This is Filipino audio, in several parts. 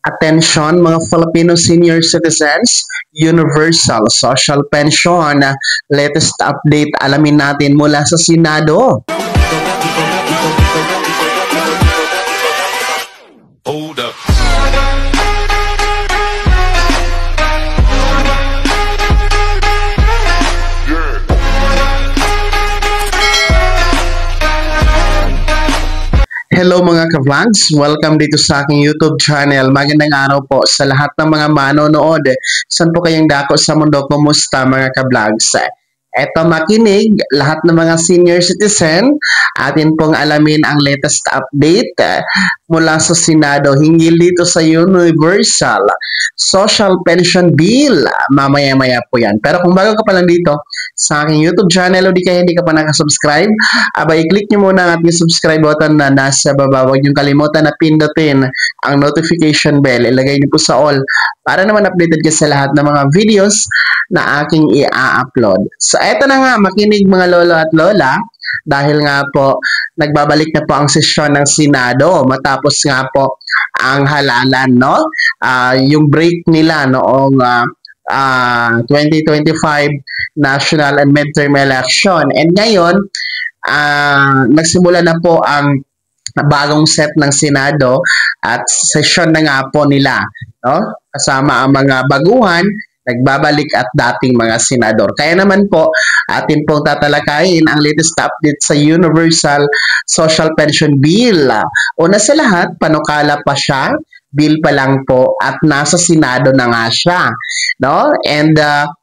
Attention mga Filipino senior citizens, Universal Social Pension, latest update alamin natin mula sa Senado. Hold up. Hello mga ka-vlogs, welcome dito sa aking YouTube channel. Magandang araw po sa lahat ng mga manonood. Saan po kayong dako sa mundo? Kumusta mga ka-vlogs? Eto makinig, lahat ng mga senior citizen, atin pong alamin ang latest update mula sa Senado hinggil dito sa Universal Social Pension Bill. Mamaya-maya po yan. Pero kung bago ka pa lang dito sa aking YouTube channel o di kaya hindi ka pa nakasubscribe, i-click nyo muna ang ating subscribe button na nasa baba. Huwag nyo kalimutan na pindutin ang notification bell. Ilagay nyo po sa all para naman updated ka sa lahat ng mga videos na aking i-upload. So, eto na nga, makinig mga lolo at lola, dahil nga po, nagbabalik na po ang sesyon ng Senado matapos nga po ang halalan, no? Yung break nila noong 2025 national and midterm election. And ngayon, nagsimula na po ang bagong set ng Senado at session na nga po nila, no? Kasama ang mga baguhan, nagbabalik at dating mga senador. Kaya naman po, atin pong tatalakayin ang latest update sa Universal Social Pension Bill. Una sa lahat, panukala pa siya, bill pa lang po at nasa Senado na nga siya. No? And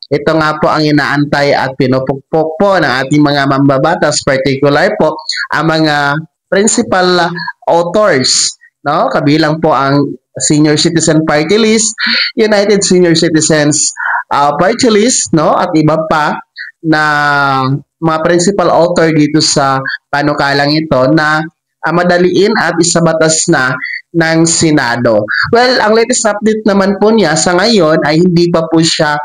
ito nga po ang inaantay at pinupukpok po ng ating mga mambabatas, particular po ang mga principal authors. No? Kabilang po ang Senior Citizen Party List, United Senior Citizens Party List, no? At iba pa na mga principal author dito sa panukalang ito na madaliin at isabatas na ng Senado. Well, ang latest update naman po niya sa ngayon ay hindi pa po siya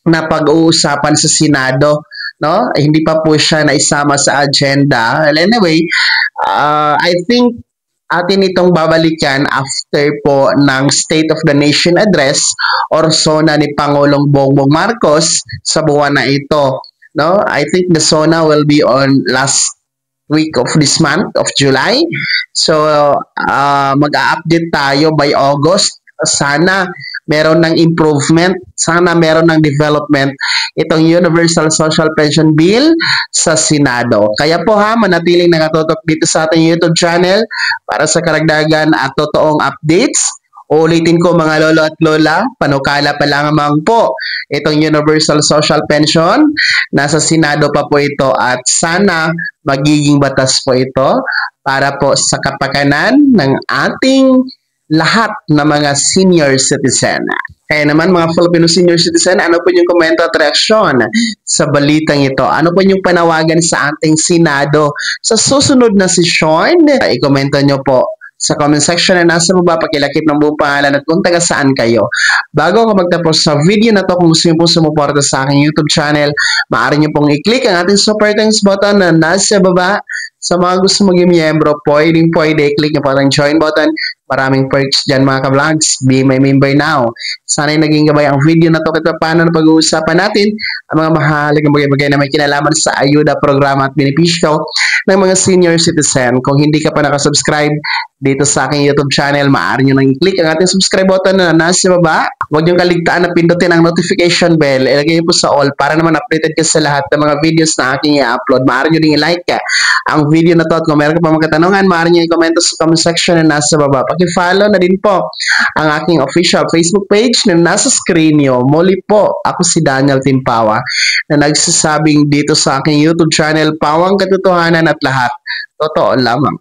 napag-uusapan sa Senado, no? Hindi pa po siya naisama sa agenda. Well, anyway, I think atin itong babalikan after po ng State of the Nation Address or SONA ni Pangulong Bongbong Marcos sa buwan na ito. No? I think the SONA will be on last week of this month of July. So, mag-a-update tayo by August. Sana meron ng improvement, sana meron ng development itong Universal Social Pension Bill sa Senado. Kaya po manatiling nakatutok dito sa ating YouTube channel para sa karagdagan at totoong updates. Ulitin ko mga lolo at lola, panukala pa lamang po itong Universal Social Pension. Nasa Senado pa po ito at sana magiging batas po ito para po sa kapakanan ng ating lahat ng mga senior citizen. Kaya naman mga Filipino senior citizen, ano po yung komento at reaksyon sa balitang ito? Ano po yung panawagan sa ating Senado sa susunod na sesyon? I-komento nyo po sa comment section na nasa baba, pakilakip ng buong pangalan at kung taga saan kayo. Bago ako magtapos sa video na to, kung gusto nyo pong sumuporta sa aking YouTube channel, maaari nyo pong i-click ang ating super thanks button na nasa baba. Sa mga gusto maging miyembro, pwede i-click nyo po ang join button. Maraming perks dyan mga ka-vlogs. Be my member now. Sana'y naging gabay ang video na to kahit paano na pag-uusapan natin ang mga mahalagang bagay-bagay na may kinalaman sa ayuda, programa at benepisyo ng mga senior citizen. Kung hindi ka pa nakasubscribe dito sa aking YouTube channel, maaari nyo nang i-click ang ating subscribe button na nasa baba. Huwag nyo kaligtaan na pindutin ang notification bell. Ilagay nyo po sa all para naman updated ka sa lahat ng mga videos na aking i-upload. Maaari nyo din i-like ang video na to at kung meron ka pa mga katanungan, maaari nyo i-comment sa comment section na nasa baba. Paki-follow na din po ang aking official Facebook page na nasa screen nyo. Muli po, ako si Daniel Timpawa na nagsasabing dito sa aking YouTube channel, Pawang Katotohanan at lahat totoo lamang.